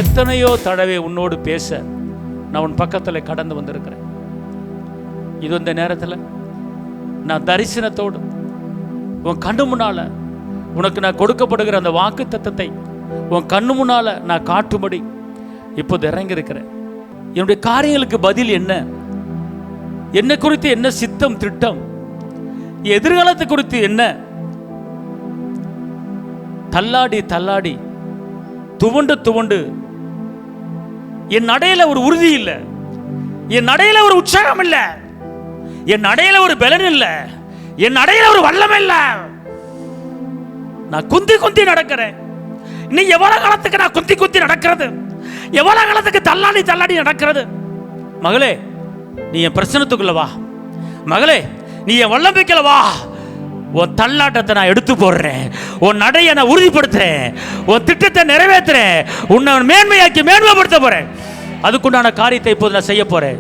எத்தனையோ தடவை உன்னோடு பேச நான் உன் பக்கத்தில் கடந்து வந்திருக்கிறேன். இது இந்த நேரத்தில் நான் தரிசனத்தோடு உன் கண்ணு முன்னால உனக்கு நான் கொடுக்கப்படுகிற அந்த வாக்கு தத்தத்தை உன் கண்ணு முன்னால நான் காட்டும்படி இப்போது இறங்கி இருக்கிறேன். என்னுடைய காரியங்களுக்கு பதில் என்ன, என்ன குறித்து என்ன சித்தம் திட்டம், எதிர்காலத்தை குறித்து என்ன, தள்ளாடி தள்ளாடி துவண்டு துவண்டு என் நடையில ஒரு உறுதி இல்லை, என் நடையில ஒரு உற்சாகம் இல்லை, என் நடையில ஒரு பலன் இல்லை, என் நடையில ஒரு வல்லமை இல்லை. நான் குந்தி குந்தி நடக்கிறேன். இன்னும் எவ்வளவு காலத்துக்கு நான் குந்தி குந்தி நடக்கிறது, எவ்வளவு காலத்துக்கு தள்ளாடி தள்ளாடி நடக்கிறது? மகளே, நீ என் பிரச்சனத்துக்குள்ள வா. மகளே, நீ என் வல்லமைக்குள்ள வா. உன் தள்ளாட்டத்தை நான் எடுத்து போடுறேன், உன் நடையை நான் உறுதிப்படுத்துறேன், உன் திட்டத்தை நிறைவேற்றுறேன், உன்னை மேன்மையாக்கி மேன்மைப்படுத்த போறேன். அதுக்குண்டான காரியத்தை இப்போது நான் செய்ய போறேன்.